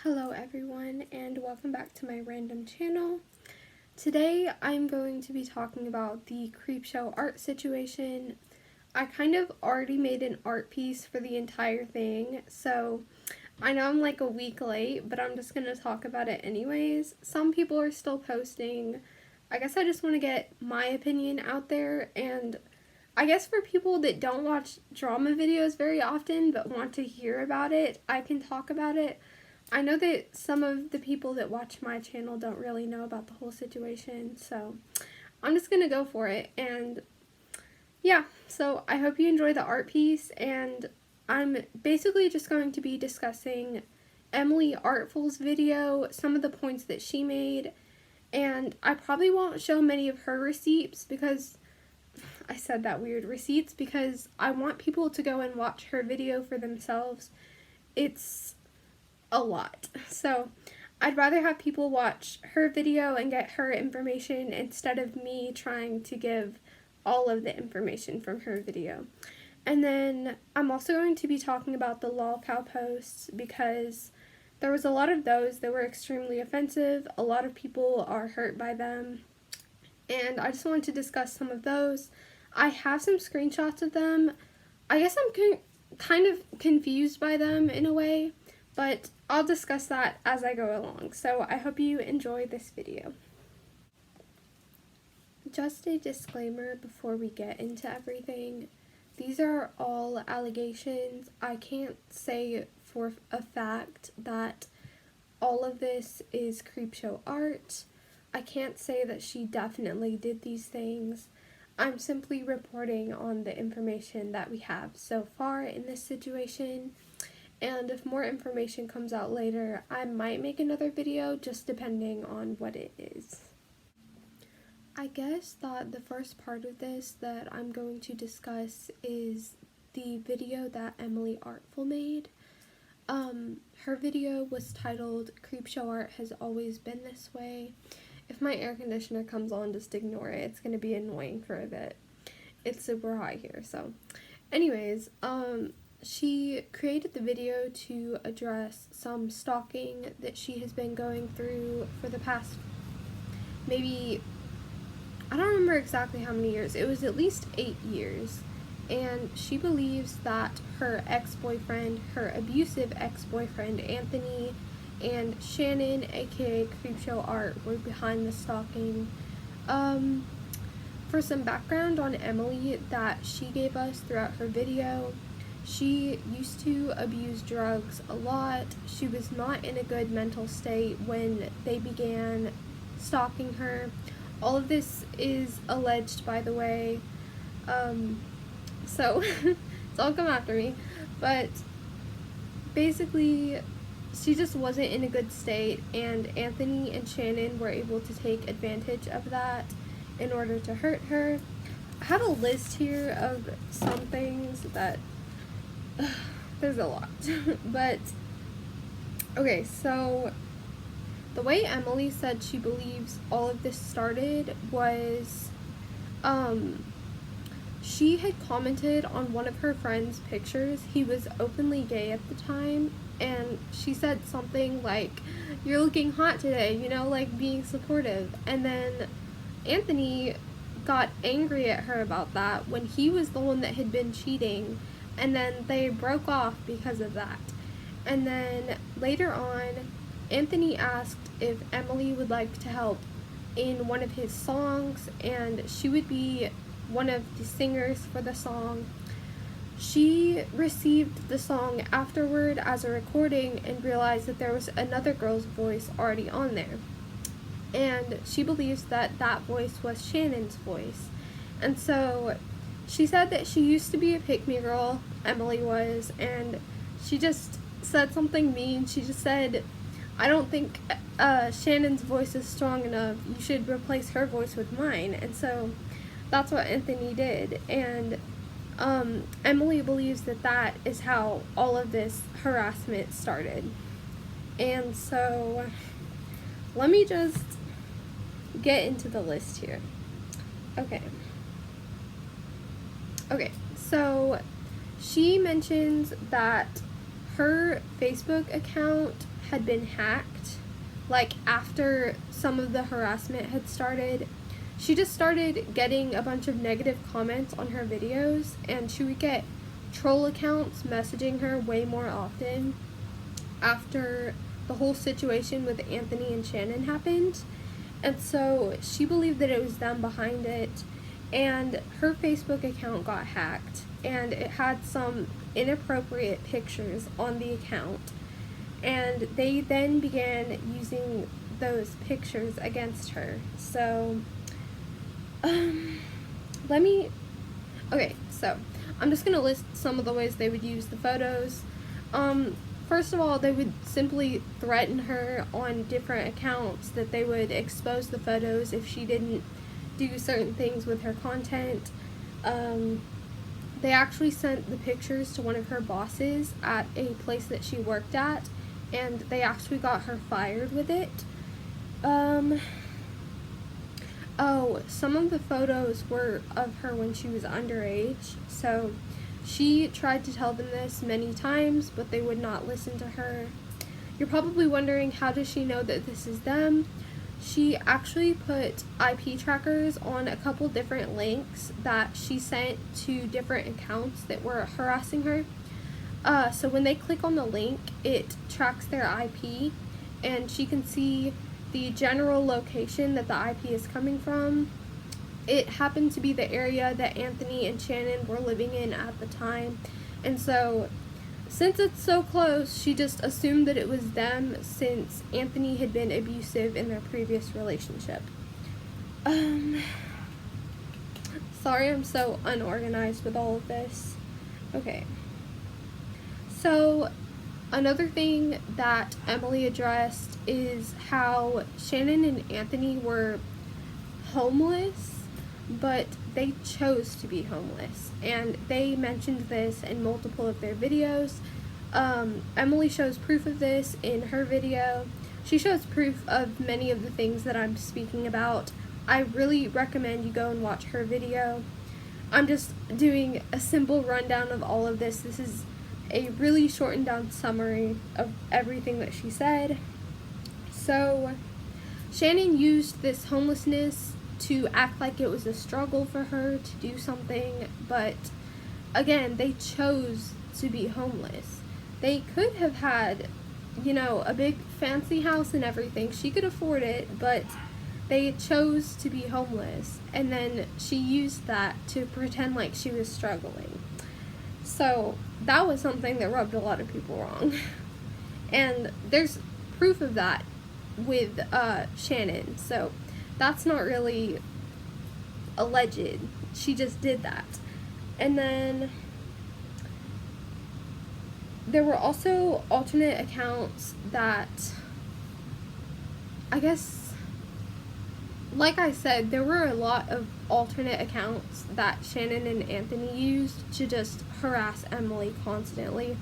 Hello everyone and welcome back to my random channel. Today I'm going to be talking about the Creepshow art situation. I kind of already made an art piece for the entire thing, so I know I'm like a week late, but I'm just going to talk about it anyways. Some people are still posting. I guess I just want to get my opinion out there, and I guess for people that don't watch drama videos very often but want to hear about it, I can talk about it. I know that some of the people that watch my channel don't really know about the whole situation, so I'm just gonna go for it. And yeah, so I hope you enjoy the art piece, and I'm basically just going to be discussing Emily Artful's video, some of the points that she made, and I probably won't show many of her receipts because I said that weird, receipts, because I want people to go and watch her video for themselves. It's a lot. So I'd rather have people watch her video and get her information instead of me trying to give all of the information from her video. And then I'm also going to be talking about the LolCow posts because there was a lot of those that were extremely offensive. A lot of people are hurt by them, and I just wanted to discuss some of those. I have some screenshots of them. I guess I'm kind of confused by them in a way, but I'll discuss that as I go along, so I hope you enjoy this video. Just a disclaimer before we get into everything. These are all allegations. I can't say for a fact that all of this is Creepshow art. I can't say that she definitely did these things. I'm simply reporting on the information that we have so far in this situation. And if more information comes out later, I might make another video, just depending on what it is. I guess that the first part of this that I'm going to discuss is the video that Emily Artful made. Her video was titled, "Creepshow Art Has Always Been This Way." If my air conditioner comes on, just ignore it. It's going to be annoying for a bit. It's super hot here, so. Anyways, she created the video to address some stalking that she has been going through for the past, maybe, I don't remember exactly how many years. It was at least 8 years. And she believes that her ex-boyfriend, her abusive ex-boyfriend, Anthony, and Shannon, aka Creepshow Art, were behind the stalking. For some background on Emily that she gave us throughout her video, she used to abuse drugs a lot. She was not in a good mental state when they began stalking her. All of this is alleged, by the way, so don't come after me, but basically she just wasn't in a good state, and Anthony and Shannon were able to take advantage of that in order to hurt her. I have a list here of some things that there's a lot. But okay, so the way Emily said she believes all of this started was she had commented on one of her friend's pictures. He was openly gay at the time, and she said something like, "You're looking hot today," you know, like being supportive. And then Anthony got angry at her about that when he was the one that had been cheating, and then they broke off because of that. And then later on, Anthony asked if Emily would like to help in one of his songs, and she would be one of the singers for the song. She received the song afterward as a recording and realized that there was another girl's voice already on there. And she believes that that voice was Shannon's voice. And so she said that she used to be a pick-me girl, Emily was, and she just said something mean. She just said, "I don't think Shannon's voice is strong enough. You should replace her voice with mine." And so that's what Anthony did. And Emily believes that that is how all of this harassment started. And so let me just get into the list here. Okay, so she mentions that her Facebook account had been hacked, like after some of the harassment had started, she just started getting a bunch of negative comments on her videos, and she would get troll accounts messaging her way more often after the whole situation with Anthony and Shannon happened. And so she believed that it was them behind it, and her Facebook account got hacked, and it had some inappropriate pictures on the account, and they then began using those pictures against her. So so I'm just going to list some of the ways they would use the photos. First of all, they would simply threaten her on different accounts that they would expose the photos if she didn't do certain things with her content. They actually sent the pictures to one of her bosses at a place that she worked at, and they actually got her fired with it. Some of the photos were of her when she was underage, so she tried to tell them this many times, but they would not listen to her. You're probably wondering, how does she know that this is them? She actually put IP trackers on a couple different links that she sent to different accounts that were harassing her. So when they click on the link, it tracks their IP, and she can see the general location that the IP is coming from. It happened to be the area that Anthony and Shannon were living in at the time, and so since it's so close, she just assumed that it was them, since Anthony had been abusive in their previous relationship. Sorry I'm so unorganized with all of this. Okay. So, another thing that Emily addressed is how Shannon and Anthony were homeless, but they chose to be homeless, and they mentioned this in multiple of their videos. Emily shows proof of this in her video. She shows proof of many of the things that I'm speaking about. I really recommend you go and watch her video. I'm just doing a simple rundown of all of this. This is a really shortened down summary of everything that she said. So, Shannon used this homelessness to act like it was a struggle for her to do something, but again, they chose to be homeless. They could have had, a big fancy house and everything. She could afford it, but they chose to be homeless, and then she used that to pretend like she was struggling. So that was something that rubbed a lot of people wrong. And there's proof of that with Shannon, so that's not really alleged. She just did that. And then there were also alternate accounts that, I guess, like I said, there were a lot of alternate accounts that Shannon and Anthony used to just harass Emily constantly.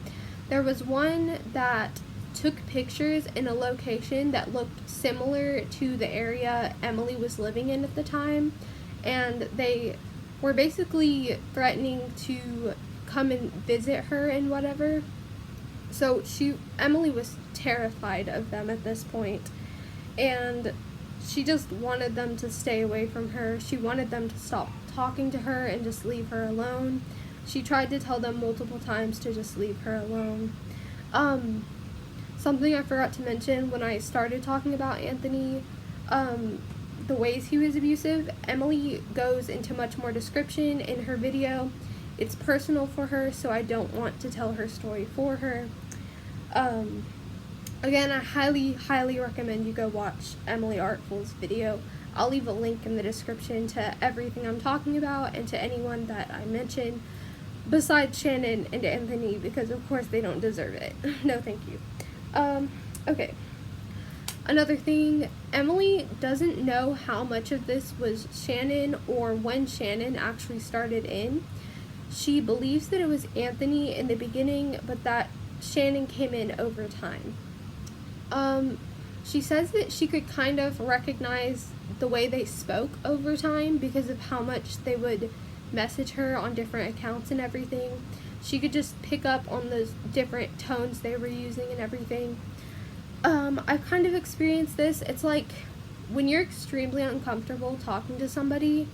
There was one that took pictures in a location that looked similar to the area Emily was living in at the time, and they were basically threatening to come and visit her and whatever. So Emily was terrified of them at this point, and she just wanted them to stay away from her. She wanted them to stop talking to her and just leave her alone. She tried to tell them multiple times to just leave her alone. Something I forgot to mention when I started talking about Anthony, the ways he was abusive, Emily goes into much more description in her video. It's personal for her, so I don't want to tell her story for her. Again, I highly, highly recommend you go watch Emily Artful's video. I'll leave a link in the description to everything I'm talking about and to anyone that I mention, besides Shannon and Anthony, because of course they don't deserve it. No thank you. Okay. Another thing, Emily doesn't know how much of this was Shannon or when Shannon actually started in. She believes that it was Anthony in the beginning, but that Shannon came in over time. She says that she could kind of recognize the way they spoke over time because of how much they would message her on different accounts and everything. She could just pick up on those different tones they were using and everything. I've kind of experienced this. It's like when you're extremely uncomfortable talking to somebody,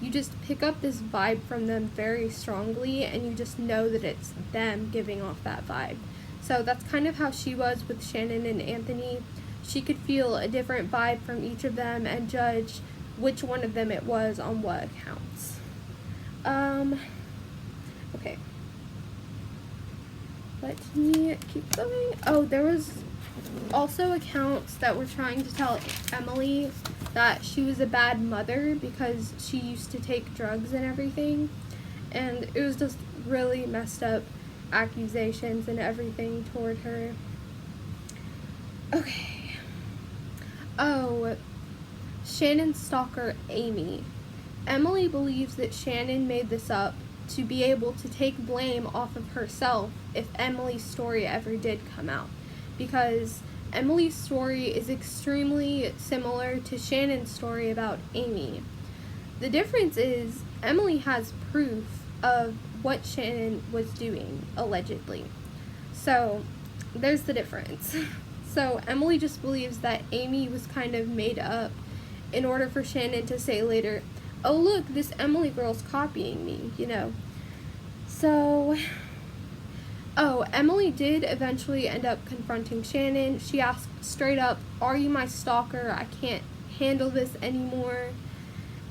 you just pick up this vibe from them very strongly, and you just know that it's them giving off that vibe. So that's kind of how she was with Shannon and Anthony. She could feel a different vibe from each of them and judge which one of them it was on what accounts. Okay. Let me keep going. Oh, there was also accounts that were trying to tell Emily that she was a bad mother because she used to take drugs and everything. And it was just really messed up accusations and everything toward her. Okay. Oh, Shannon's stalker, Amy. Emily believes that Shannon made this up to be able to take blame off of herself if Emily's story ever did come out. Because Emily's story is extremely similar to Shannon's story about Amy. The difference is Emily has proof of what Shannon was doing, allegedly. So, there's the difference. So, Emily just believes that Amy was kind of made up in order for Shannon to say later, oh look, this Emily girl's copying me, you know. So, Emily did eventually end up confronting Shannon. She asked straight up, are you my stalker? I can't handle this anymore.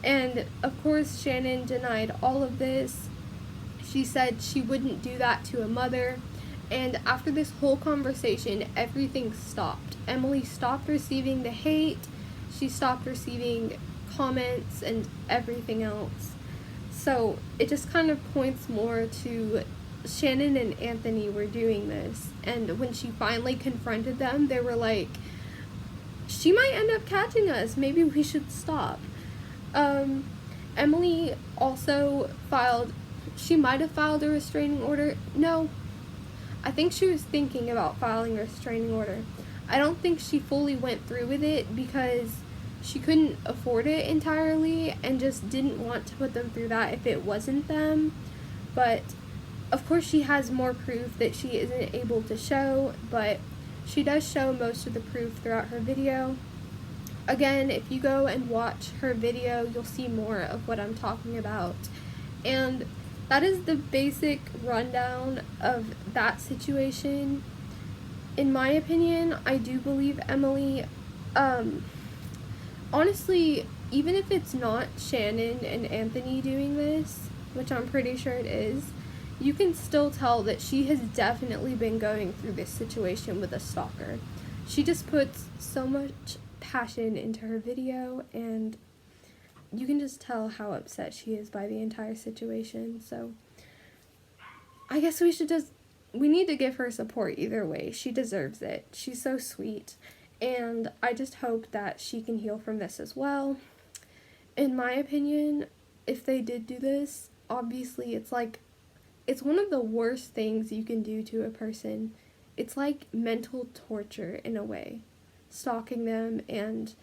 And of course, Shannon denied all of this. She said she wouldn't do that to a mother. And after this whole conversation, everything stopped. Emily stopped receiving the hate. She stopped receiving comments and everything else. So it just kind of points more to Shannon and Anthony were doing this. And when she finally confronted them, they were like, she might end up catching us. Maybe we should stop. Emily also she might have filed a restraining order. No, I think she was thinking about filing a restraining order. I don't think she fully went through with it because she couldn't afford it entirely and just didn't want to put them through that if it wasn't them. But of course she has more proof that she isn't able to show, but she does show most of the proof throughout her video. Again, if you go and watch her video, you'll see more of what I'm talking about. And that is the basic rundown of that situation. In my opinion, I do believe Emily. Honestly, even if it's not Shannon and Anthony doing this, which I'm pretty sure it is, you can still tell that she has definitely been going through this situation with a stalker. She just puts so much passion into her video, and you can just tell how upset she is by the entire situation. So I guess we need to give her support either way. She deserves it. She's so sweet. And I just hope that she can heal from this as well. In my opinion, if they did do this, obviously it's one of the worst things you can do to a person. It's like mental torture in a way. Stalking them and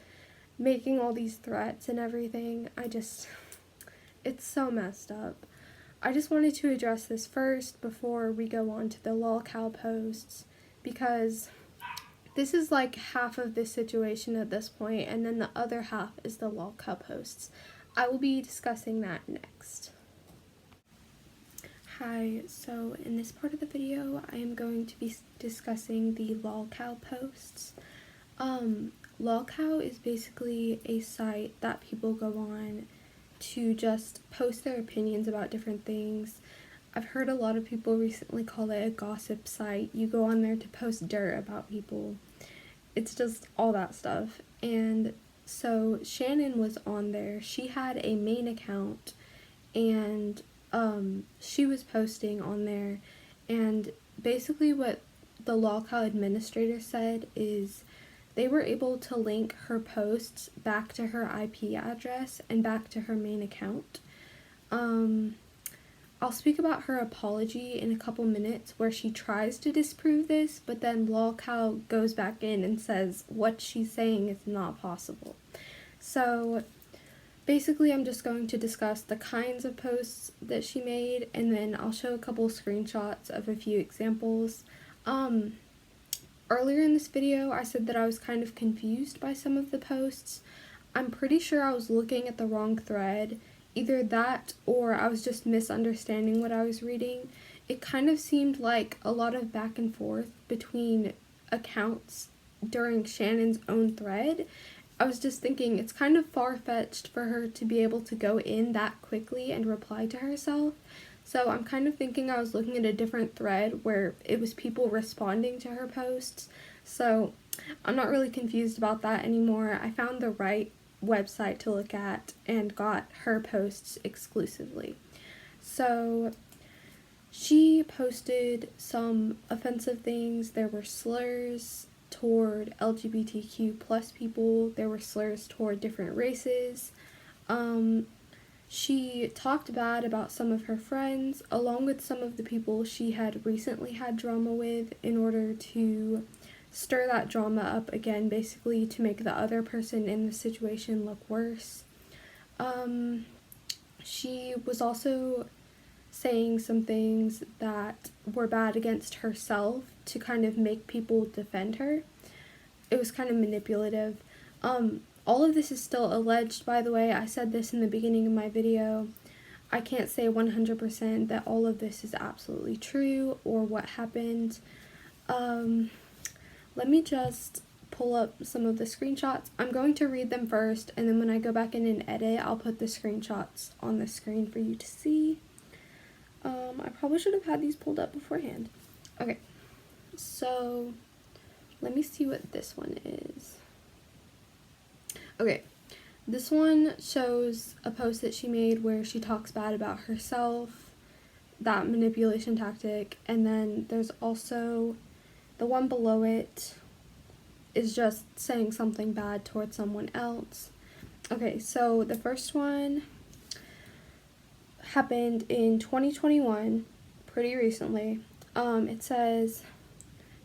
making all these threats and everything. It's so messed up. I just wanted to address this first before we go on to the LolCow posts, because this is like half of this situation at this point, and then the other half is the LolCow posts. I will be discussing that next. Hi, so in this part of the video, I am going to be discussing the LolCow posts. LolCow is basically a site that people go on to just post their opinions about different things. I've heard a lot of people recently call it a gossip site. You go on there to post dirt about people. It's just all that stuff. And so Shannon was on there. She had a main account, and she was posting on there. And basically what the LolCow administrator said is they were able to link her posts back to her IP address and back to her main account. I'll speak about her apology in a couple minutes where she tries to disprove this, but then LolCow goes back in and says what she's saying is not possible. So basically I'm just going to discuss the kinds of posts that she made, and then I'll show a couple screenshots of a few examples. earlier in this video, I said that I was kind of confused by some of the posts. I'm pretty sure I was looking at the wrong thread. Either that or I was just misunderstanding what I was reading. It kind of seemed like a lot of back and forth between accounts during Shannon's own thread. I was just thinking it's kind of far-fetched for her to be able to go in that quickly and reply to herself. So I'm kind of thinking I was looking at a different thread where it was people responding to her posts. So I'm not really confused about that anymore. I found the right website to look at and got her posts exclusively. So she posted some offensive things. There were slurs toward LGBTQ plus people. There were slurs toward different races. She talked bad about some of her friends, along with some of the people she had recently had drama with, in order to stir that drama up again, basically to make the other person in the situation look worse. She was also saying some things that were bad against herself to kind of make people defend her. It was kind of manipulative. All of this is still alleged, by the way. I said this in the beginning of my video. I can't say 100% that all of this is absolutely true or what happened. Let me just pull up some of the screenshots. I'm going to read them first, and then when I go back in and edit, I'll put the screenshots on the screen for you to see. I probably should have had these pulled up beforehand. Okay, so let me see what this one is. Okay, this one shows a post that she made where she talks bad about herself, that manipulation tactic, and then there's also the one below it is just saying something bad towards someone else. Okay, so the first one happened in 2021, pretty recently. It says,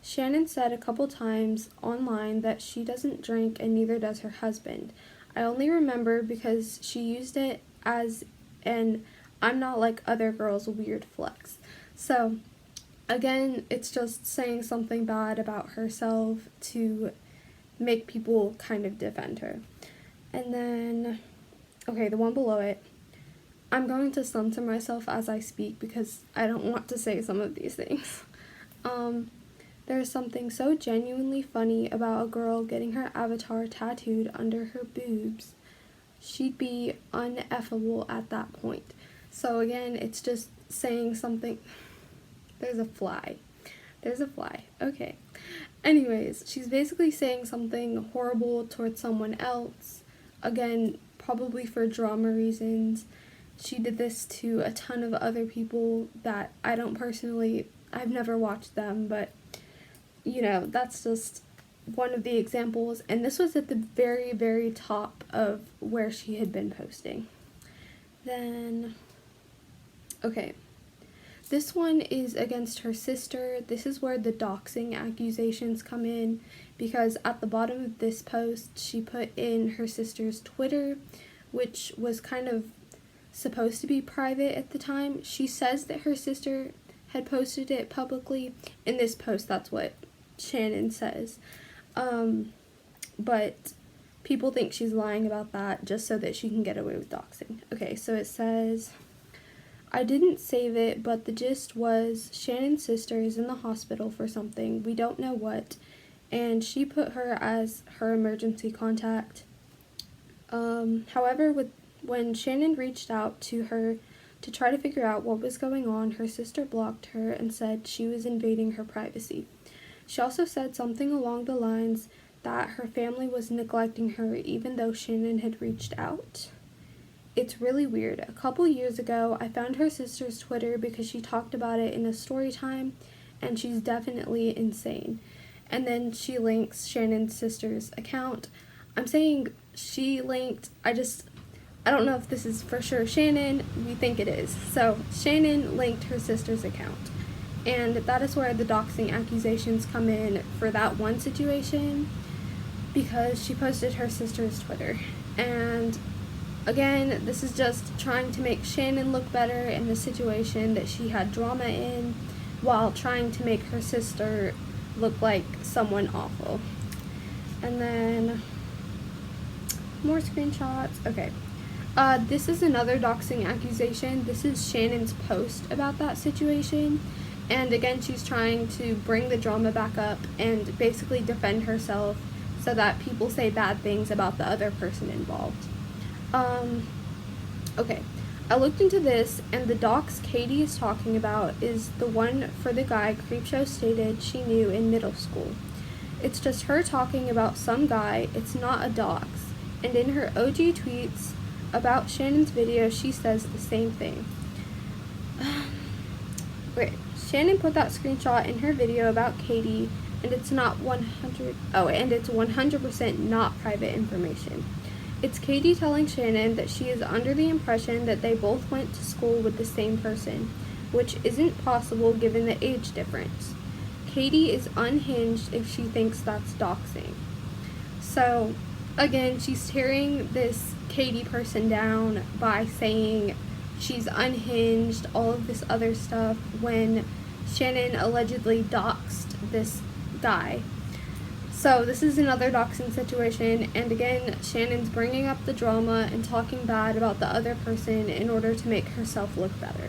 Shannon said a couple times online that she doesn't drink and neither does her husband. I only remember because she used it as an I'm not like other girls weird flex. So again, it's just saying something bad about herself to make people kind of defend her. And then, okay, the one below it, I'm going to censor myself as I speak because I don't want to say some of these things. There's something so genuinely funny about a girl getting her avatar tattooed under her boobs. She'd be uneffable at that point. So again, it's just saying something. There's a fly. Okay. Anyways, she's basically saying something horrible towards someone else. Again, probably for drama reasons. She did this to a ton of other people that I've never watched them, but you know, that's just one of the examples. And this was at the very, very top of where she had been posting. Then, okay. This one is against her sister. This is where the doxing accusations come in, because at the bottom of this post, she put in her sister's Twitter, which was kind of supposed to be private at the time. She says that her sister had posted it publicly. In this post, that's what Shannon says. But people think she's lying about that just so that she can get away with doxing. Okay, so it says, I didn't save it, but the gist was Shannon's sister is in the hospital for something, we don't know what, and she put her as her emergency contact. However, when Shannon reached out to her to try to figure out what was going on, her sister blocked her and said she was invading her privacy. She also said something along the lines that her family was neglecting her even though Shannon had reached out. It's really weird. A couple years ago, I found her sister's Twitter because she talked about it in a story time, and she's definitely insane. And then she links Shannon's sister's account. I'm saying she linked, I don't know if this is for sure Shannon, we think it is. So Shannon linked her sister's account. And that is where the doxing accusations come in for that one situation, because she posted her sister's Twitter. And again, this is just trying to make Shannon look better in the situation that she had drama in, while trying to make her sister look like someone awful. And then more screenshots. Okay. This is another doxing accusation. This is Shannon's post about that situation. And again, she's trying to bring the drama back up and basically defend herself so that people say bad things about the other person involved. Okay. I looked into this, and the dox Katie is talking about is the one for the guy Creepshow stated she knew in middle school. It's just her talking about some guy, it's not a dox. And in her OG tweets about Shannon's video, she says the same thing. Okay, Shannon put that screenshot in her video about Katie, and it's not 100% not private information. It's Katie telling Shannon that she is under the impression that they both went to school with the same person, which isn't possible given the age difference. Katie is unhinged if she thinks that's doxing. So, again, she's tearing this Katie person down by saying she's unhinged, all of this other stuff, when Shannon allegedly doxed this guy. So this is another doxing situation, and again, Shannon's bringing up the drama and talking bad about the other person in order to make herself look better.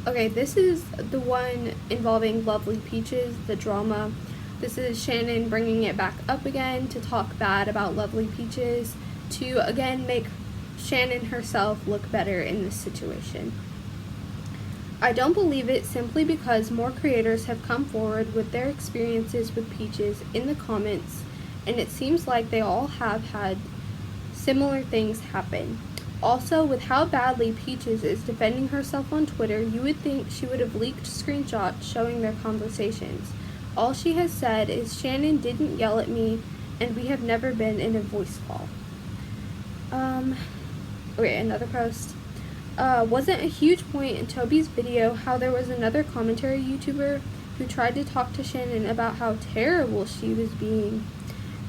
Okay, this is the one involving Lovely Peaches, the drama. This is Shannon bringing it back up again to talk bad about Lovely Peaches, to again make Shannon herself look better in this situation. I don't believe it simply because more creators have come forward with their experiences with Peaches in the comments, and it seems like they all have had similar things happen. Also, with how badly Peaches is defending herself on Twitter, you would think she would have leaked screenshots showing their conversations. All she has said is, Shannon didn't yell at me, and we have never been in a voice call. Okay, another post. Wasn't a huge point in Toby's video how there was another commentary YouTuber who tried to talk to Shannon about how terrible she was being,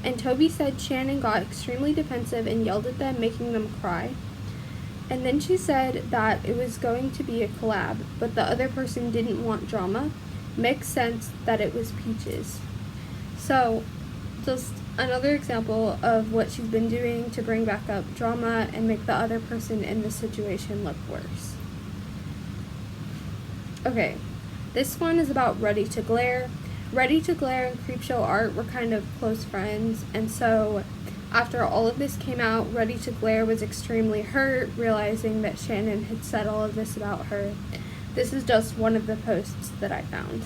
and Toby said Shannon got extremely defensive and yelled at them, making them cry. And then she said that it was going to be a collab, but the other person didn't want drama. Makes sense that it was Peaches. So, just another example of what she's been doing to bring back up drama and make the other person in the situation look worse. Okay, this one is about Ready to Glare. Ready to Glare and Creepshow Art were kind of close friends, and so after all of this came out, Ready to Glare was extremely hurt, realizing that Shannon had said all of this about her. This is just one of the posts that I found.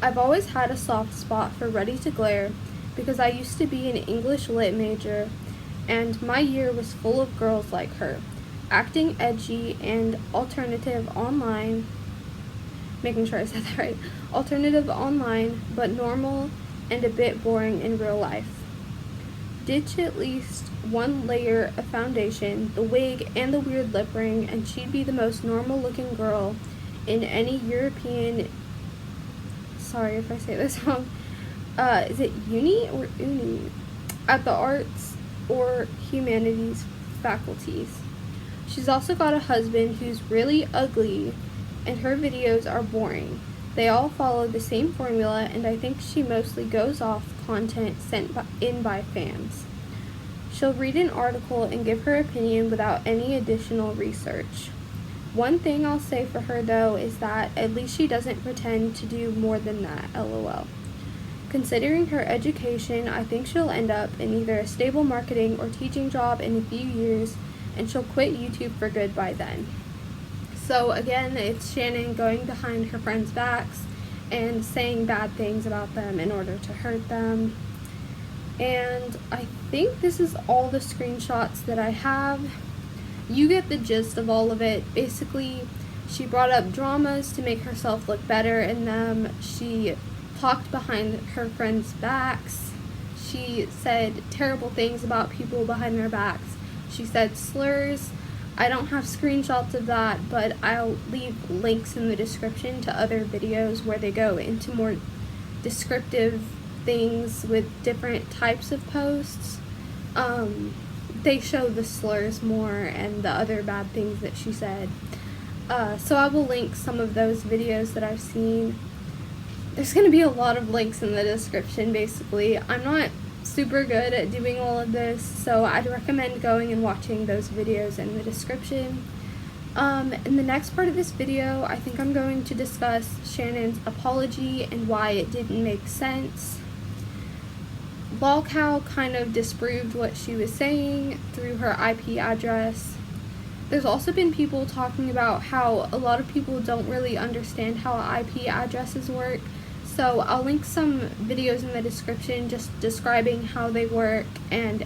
I've always had a soft spot for Ready to Glare because I used to be an English lit major, and my year was full of girls like her, acting edgy and alternative online, making sure I said that right, alternative online, but normal and a bit boring in real life. Ditch at least one layer of foundation, the wig, and the weird lip ring, and she'd be the most normal looking girl in any European, sorry if I say this wrong, is it uni or uni? At the arts or humanities faculties. She's also got a husband who's really ugly, and her videos are boring. They all follow the same formula, and I think she mostly goes off content sent in by fans. She'll read an article and give her opinion without any additional research. One thing I'll say for her though is that at least she doesn't pretend to do more than that, lol. Considering her education, I think she'll end up in either a stable marketing or teaching job in a few years, and she'll quit YouTube for good by then. So again, it's Shannon going behind her friends' backs and saying bad things about them in order to hurt them. And I think this is all the screenshots that I have. You get the gist of all of it. Basically, she brought up dramas to make herself look better in them. She talked behind her friends' backs. She said terrible things about people behind their backs. She said slurs. I don't have screenshots of that, but I'll leave links in the description to other videos where they go into more descriptive things with different types of posts. They show the slurs more and the other bad things that she said. So I will link some of those videos that I've seen. There's going to be a lot of links in the description, basically. I'm not super good at doing all of this, so I'd recommend going and watching those videos in the description. In the next part of this video, I think I'm going to discuss Shannon's apology and why it didn't make sense. LolCow kind of disproved what she was saying through her IP address. There's also been people talking about how a lot of people don't really understand how IP addresses work. So I'll link some videos in the description just describing how they work and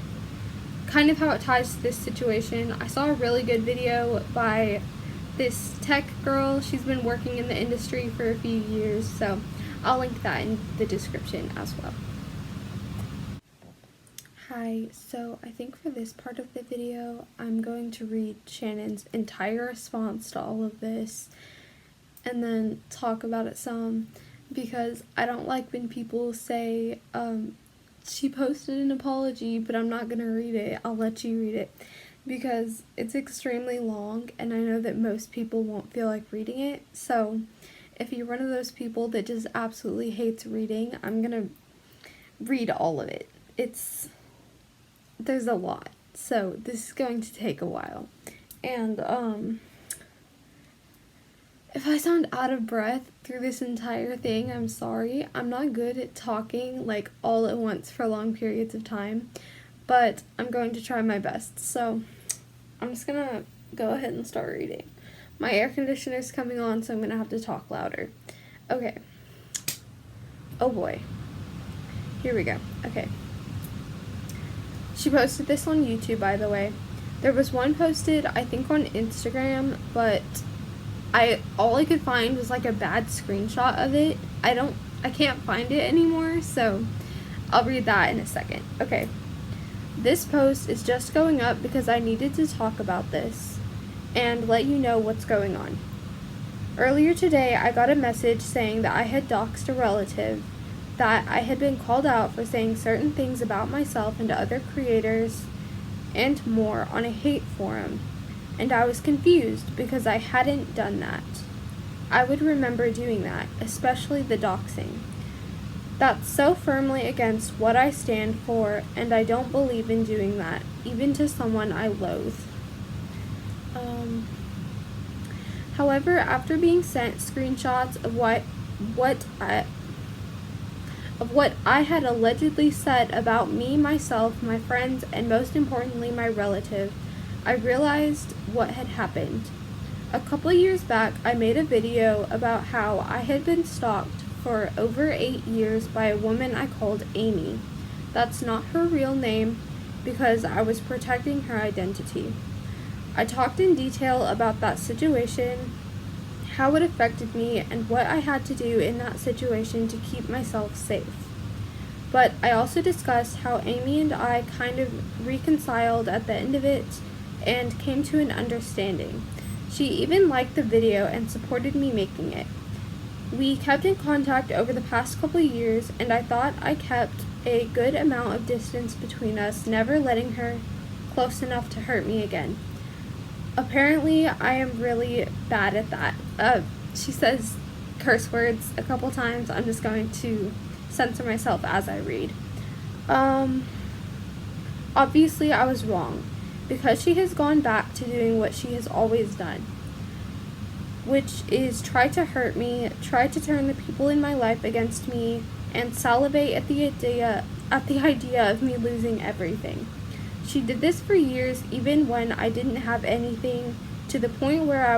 kind of how it ties to this situation. I saw a really good video by this tech girl. She's been working in the industry for a few years, so I'll link that in the description as well. Hi, so I think for this part of the video, I'm going to read Shannon's entire response to all of this and then talk about it some, because I don't like when people say, she posted an apology, but I'm not going to read it. I'll let you read it, because it's extremely long, and I know that most people won't feel like reading it. So if you're one of those people that just absolutely hates reading, I'm going to read all of it. There's a lot, so this is going to take a while. And if I sound out of breath through this entire thing, I'm sorry. I'm not good at talking like all at once for long periods of time, but I'm going to try my best. So I'm just gonna go ahead and start reading. My air conditioner's coming on, so I'm gonna have to talk louder. Okay. Oh boy. Here we go. Okay. She posted this on YouTube, by the way. There was one posted, I think, on Instagram, but all I could find was like a bad screenshot of it. I can't find it anymore, so I'll read that in a second. Okay. This post is just going up because I needed to talk about this and let you know what's going on. Earlier today, I got a message saying that I had doxed a relative, that I had been called out for saying certain things about myself and other creators and more on a hate forum, and I was confused because I hadn't done that. I would remember doing that, especially the doxing. That's so firmly against what I stand for, and I don't believe in doing that, even to someone I loathe. However, after being sent screenshots of what I had allegedly said about me, myself, my friends, and most importantly my relative, I realized what had happened. A couple years back, I made a video about how I had been stalked for over 8 years by a woman I called Amy. That's not her real name, because I was protecting her identity. I talked in detail about that situation, how it affected me, and what I had to do in that situation to keep myself safe. But I also discussed how Amy and I kind of reconciled at the end of it and came to an understanding. She even liked the video and supported me making it. We kept in contact over the past couple years, and I thought I kept a good amount of distance between us, never letting her close enough to hurt me again. Apparently, I am really bad at that. She says curse words a couple times. I'm just going to censor myself as I read. Obviously, I was wrong, because she has gone back to doing what she has always done, which is try to hurt me, try to turn the people in my life against me, and salivate at the idea of me losing everything. She did this for years, even when I didn't have anything, to the point where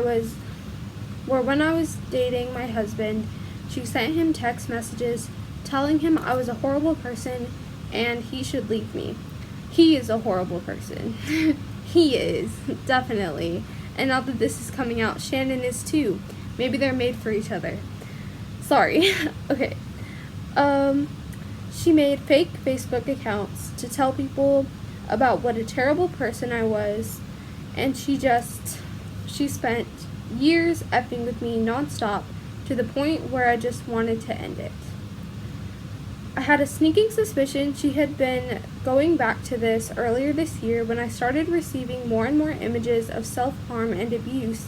when I was dating my husband, she sent him text messages telling him I was a horrible person and he should leave me. He is a horrible person. He is, definitely. And now that this is coming out, Shannon is too. Maybe they're made for each other. Sorry. Okay. She made fake Facebook accounts to tell people about what a terrible person I was, and she spent years effing with me nonstop to the point where I just wanted to end it. I had a sneaking suspicion she had been going back to this earlier this year when I started receiving more and more images of self-harm and abuse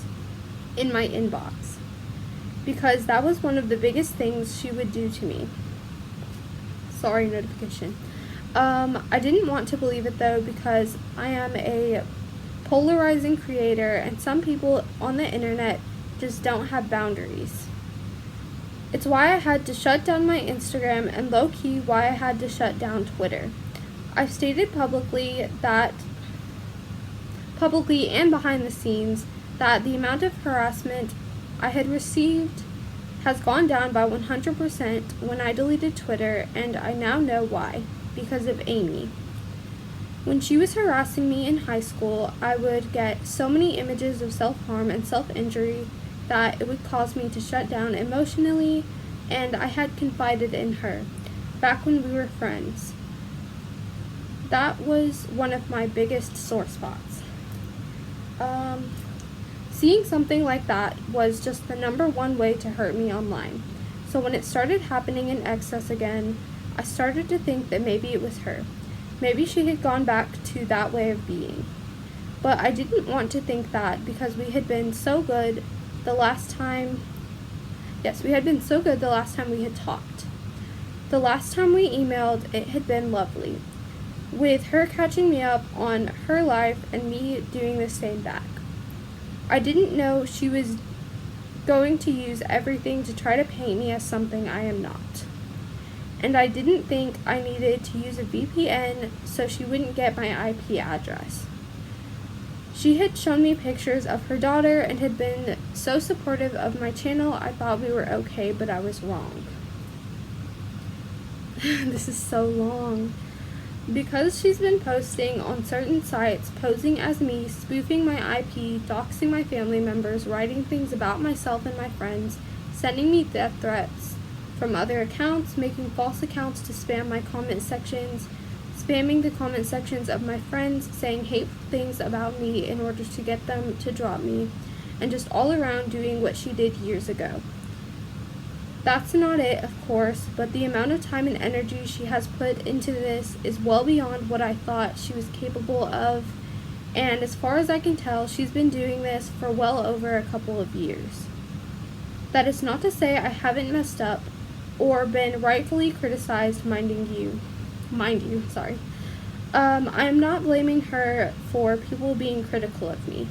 in my inbox, because that was one of the biggest things she would do to me. Sorry, notification. I didn't want to believe it though, because I am a polarizing creator and some people on the internet just don't have boundaries. It's why I had to shut down my Instagram, and low-key why I had to shut down Twitter. I've stated publicly and behind the scenes, that the amount of harassment I had received has gone down by 100% when I deleted Twitter, and I now know why. Because of Amy. When she was harassing me in high school, I would get so many images of self-harm and self-injury that it would cause me to shut down emotionally, and I had confided in her back when we were friends. That was one of my biggest sore spots. Seeing something like that was just the number one way to hurt me online. So when it started happening in excess again, I started to think that maybe it was her. Maybe she had gone back to that way of being. But I didn't want to think that, because we had been so good the last time. Yes, we had been so good the last time we had talked. The last time we emailed, it had been lovely, with her catching me up on her life and me doing the same back. I didn't know she was going to use everything to try to paint me as something I am not. And I didn't think I needed to use a VPN so she wouldn't get my IP address. She had shown me pictures of her daughter and had been so supportive of my channel. I thought we were okay, but I was wrong. This is so long. Because she's been posting on certain sites, posing as me, spoofing my IP, doxing my family members, writing things about myself and my friends, sending me death threats from other accounts, making false accounts to spam my comment sections, spamming the comment sections of my friends, saying hateful things about me in order to get them to drop me, and just all around doing what she did years ago. That's not it, of course, but the amount of time and energy she has put into this is well beyond what I thought she was capable of, and as far as I can tell, she's been doing this for well over a couple of years. That is not to say I haven't messed up or been rightfully criticized, mind you, sorry. I am not blaming her for people being critical of me.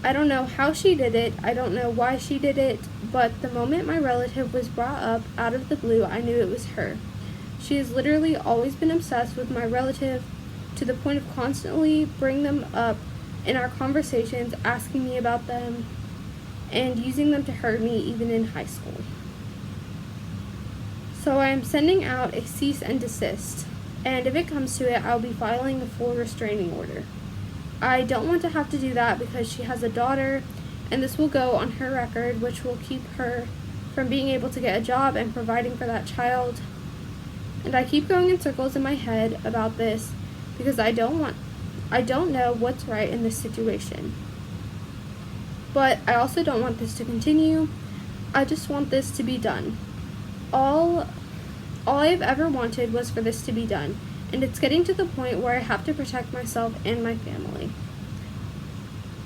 I don't know how she did it, I don't know why she did it, but the moment my relative was brought up out of the blue, I knew it was her. She has literally always been obsessed with my relative, to the point of constantly bringing them up in our conversations, asking me about them, and using them to hurt me even in high school. So I am sending out a cease and desist, and if it comes to it, I'll be filing a full restraining order. I don't want to have to do that because she has a daughter, and this will go on her record, which will keep her from being able to get a job and providing for that child. And I keep going in circles in my head about this because I don't know what's right in this situation. But I also don't want this to continue. I just want this to be done. All I've ever wanted was for this to be done, and it's getting to the point where I have to protect myself and my family.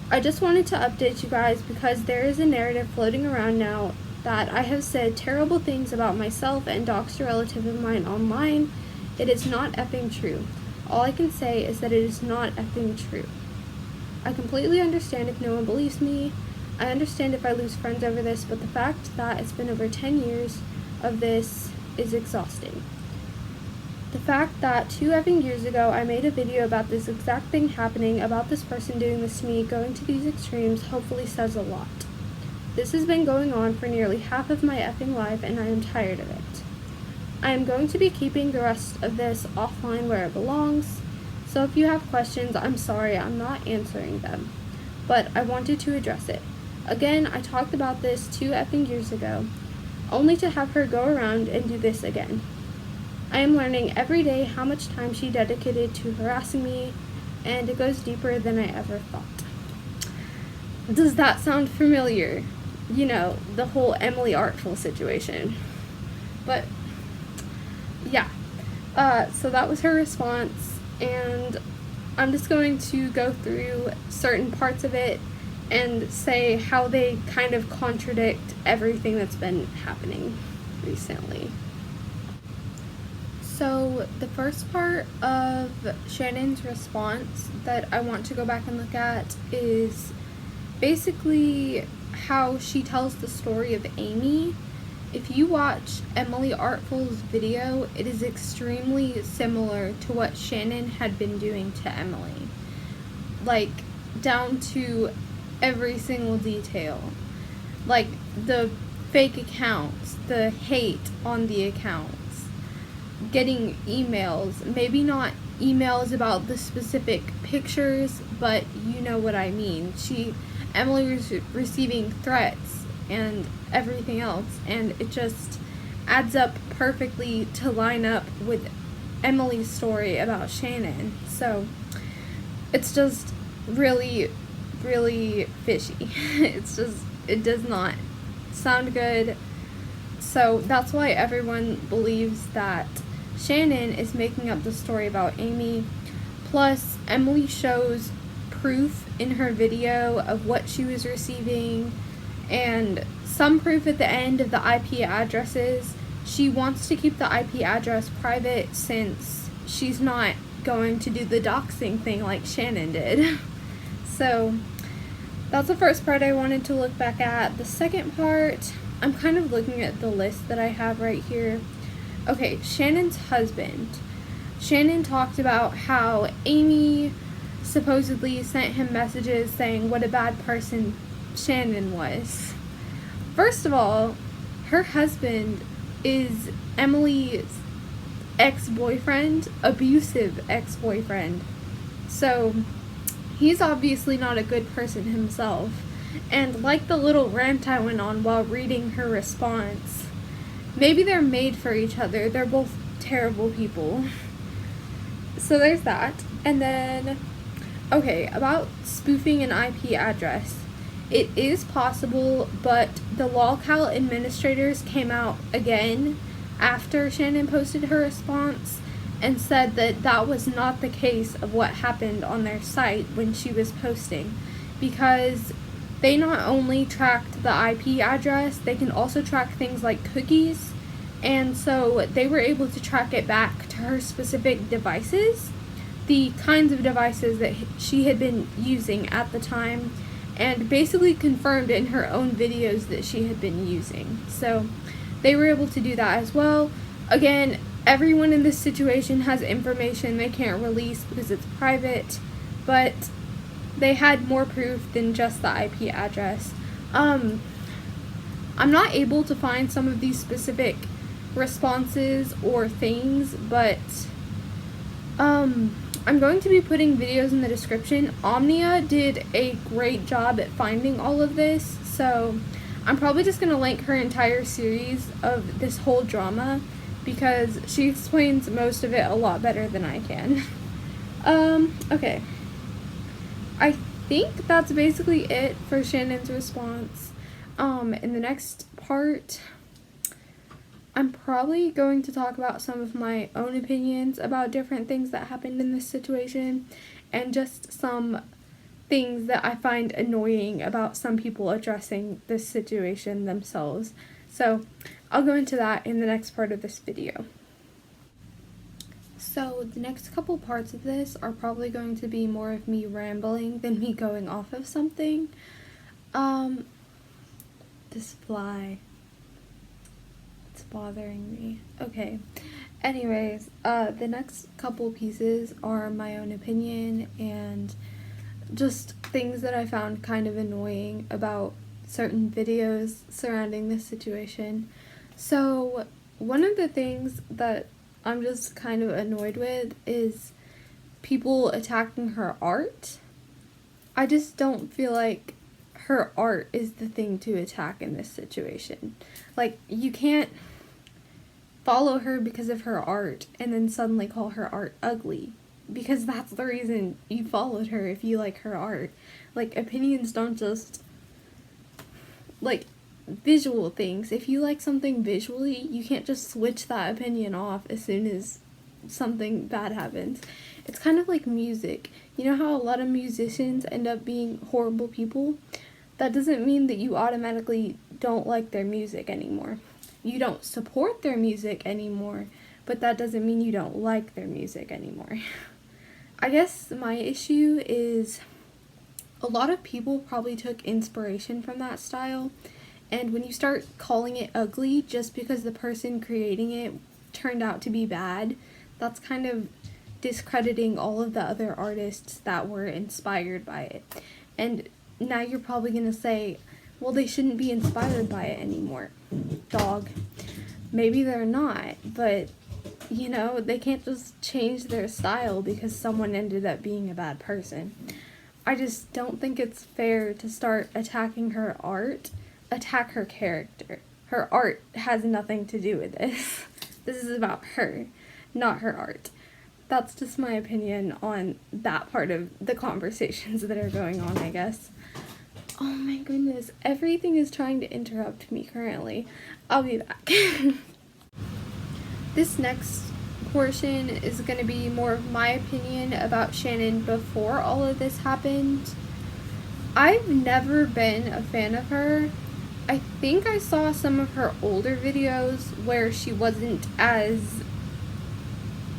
I just wanted to update you guys because there is a narrative floating around now that I have said terrible things about myself and doxed a relative of mine online. It is not effing true. All I can say is that it is not effing true. I completely understand if no one believes me. I understand if I lose friends over this, but the fact that it's been over 10 years of this is exhausting. The fact that 2 effing years ago I made a video about this exact thing happening, about this person doing this to me, going to these extremes, hopefully says a lot. This has been going on for nearly half of my effing life, and I am tired of it. I am going to be keeping the rest of this offline where it belongs, so if you have questions, I'm sorry I'm not answering them, but I wanted to address it. Again, I talked about this 2 effing years ago, only to have her go around and do this again. I am learning every day how much time she dedicated to harassing me, and it goes deeper than I ever thought. Does that sound familiar? You know, the whole Emily Artful situation. But, yeah. So that was her response, and I'm just going to go through certain parts of it and say how they kind of contradict everything that's been happening recently. So, the first part of Shannon's response that I want to go back and look at is basically how she tells the story of Amy. If you watch Emily Artful's video, it is extremely similar to what Shannon had been doing to Emily. Like, down to every single detail. Like, the fake accounts, the hate on the accounts, getting emails, maybe not emails about the specific pictures, but you know what I mean. Emily was receiving threats and everything else, and it just adds up perfectly to line up with Emily's story about Shannon. So it's just really, really fishy. It does not sound good. So that's why everyone believes that Shannon is making up the story about Amy. Plus, Emily shows proof in her video of what she was receiving and some proof at the end of the IP addresses. She wants to keep the IP address private since she's not going to do the doxing thing like Shannon did. So that's the first part I wanted to look back at. The second part, I'm kind of looking at the list that I have right here. Okay, Shannon's husband. Shannon talked about how Amy supposedly sent him messages saying what a bad person Shannon was. First of all, her husband is Emily's ex-boyfriend, abusive ex-boyfriend. So he's obviously not a good person himself. And like the little rant I went on while reading her response, maybe they're made for each other. They're both terrible people. So there's that. And then, okay, about spoofing an IP address. It is possible, but the LolCow administrators came out again after Shannon posted her response and said that that was not the case of what happened on their site when she was posting, because they not only tracked the IP address, they can also track things like cookies, and so they were able to track it back to her specific devices, the kinds of devices that she had been using at the time, and basically confirmed in her own videos that she had been using. So they were able to do that as well. Again, everyone in this situation has information they can't release because it's private, but they had more proof than just the IP address. I'm not able to find some of these specific responses or things, but I'm going to be putting videos in the description. Omnia did a great job at finding all of this, so I'm probably just going to link her entire series of this whole drama because she explains most of it a lot better than I can. Okay. I think that's basically it for Shannon's response. In the next part, I'm probably going to talk about some of my own opinions about different things that happened in this situation and just some things that I find annoying about some people addressing this situation themselves. So I'll go into that in the next part of this video. So the next couple parts of this are probably going to be more of me rambling than me going off of something. This fly, it's bothering me. Okay, anyways, the next couple pieces are my own opinion and just things that I found kind of annoying about certain videos surrounding this situation. So one of the things that I'm just kind of annoyed with is people attacking her art. I just don't feel like her art is the thing to attack in this situation. Like, you can't follow her because of her art and then suddenly call her art ugly, because that's the reason you followed her if you like her art. Like, opinions don't just, like, visual things. If you like something visually, you can't just switch that opinion off as soon as something bad happens. It's kind of like music. You know how a lot of musicians end up being horrible people? that doesn't mean that you automatically don't like their music anymore. You don't support their music anymore, but that doesn't mean you don't like their music anymore. I guess my issue is a lot of people probably took inspiration from that style, and when you start calling it ugly just because the person creating it turned out to be bad, that's kind of discrediting all of the other artists that were inspired by it. And now you're probably going to say, well, they shouldn't be inspired by it anymore. Dog. Maybe they're not, but, you know, they can't just change their style because someone ended up being a bad person. I just don't think it's fair to start attacking her art. Attack her character. Her art has nothing to do with this. This is about her, not her art. That's just my opinion on that part of the conversations that are going on, I guess. Oh my goodness, everything is trying to interrupt me currently. I'll be back. This next portion is going to be more of my opinion about Shannon before all of this happened. I've never been a fan of her. I think I saw some of her older videos where she wasn't as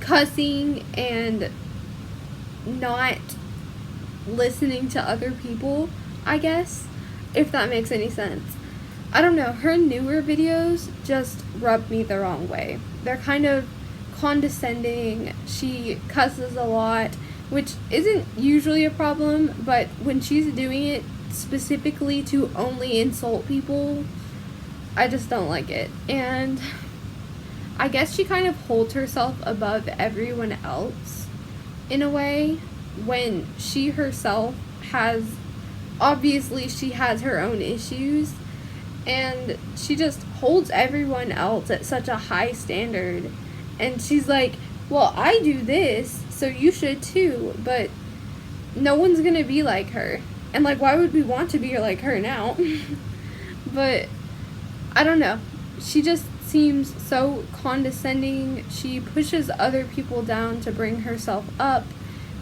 cussing and not listening to other people, I guess, if that makes any sense. I don't know, her newer videos just rub me the wrong way. They're kind of condescending, she cusses a lot, which isn't usually a problem, but when she's doing it specifically to only insult people, I just don't like it. And I guess she kind of holds herself above everyone else in a way when she herself has, obviously she has her own issues, and she just holds everyone else at such a high standard. And she's like, well, I do this, so you should too, but no one's gonna be like her. And like, why would we want to be like her now? But I don't know. She just seems so condescending. She pushes other people down to bring herself up.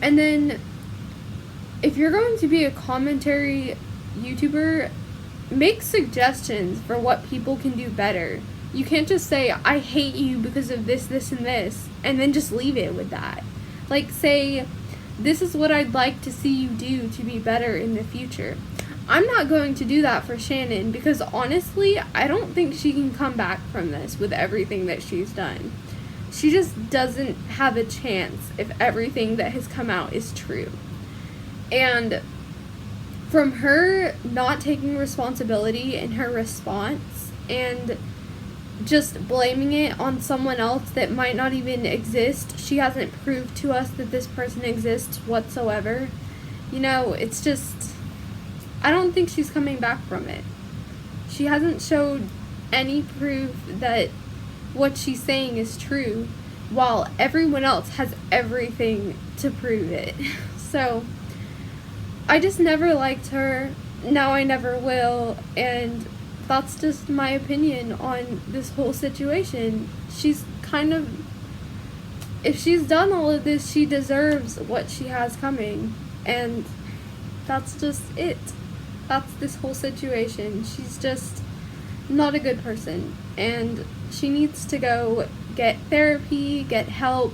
And then if you're going to be a commentary YouTuber, make suggestions for what people can do better. You can't just say, I hate you because of this, this, and this, and then just leave it with that. Like, say, this is what I'd like to see you do to be better in the future. I'm not going to do that for Shannon because honestly, I don't think she can come back from this with everything that she's done. She just doesn't have a chance if everything that has come out is true. And from her not taking responsibility in her response and just blaming it on someone else that might not even exist, she hasn't proved to us that this person exists whatsoever. You know, it's just, I don't think she's coming back from it. She hasn't showed any proof that what she's saying is true, while everyone else has everything to prove it. So, I just never liked her, now I never will, and that's just my opinion on this whole situation. She's kind of, if she's done all of this, she deserves what she has coming, and that's just it. That's this whole situation. She's just not a good person, and she needs to go get therapy, get help,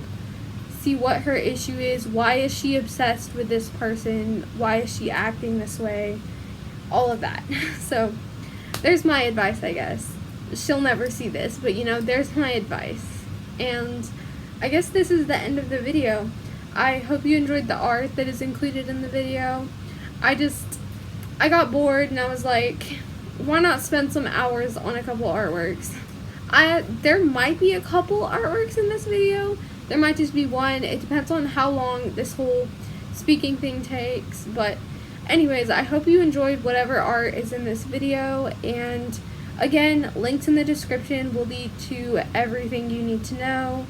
see what her issue is, why is she obsessed with this person, why is she acting this way, all of that. So, there's my advice, I guess. She'll never see this, but you know, there's my advice. And I guess this is the end of the video. I hope you enjoyed the art that is included in the video. I got bored and I was like, why not spend some hours on a couple artworks? There might be a couple artworks in this video. There might just be one. It depends on how long this whole speaking thing takes, but anyways, I hope you enjoyed whatever art is in this video, and again, links in the description will lead to everything you need to know,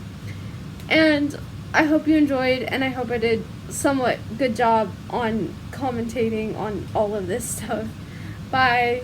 and I hope you enjoyed, and I hope I did somewhat good job on commentating on all of this stuff. Bye!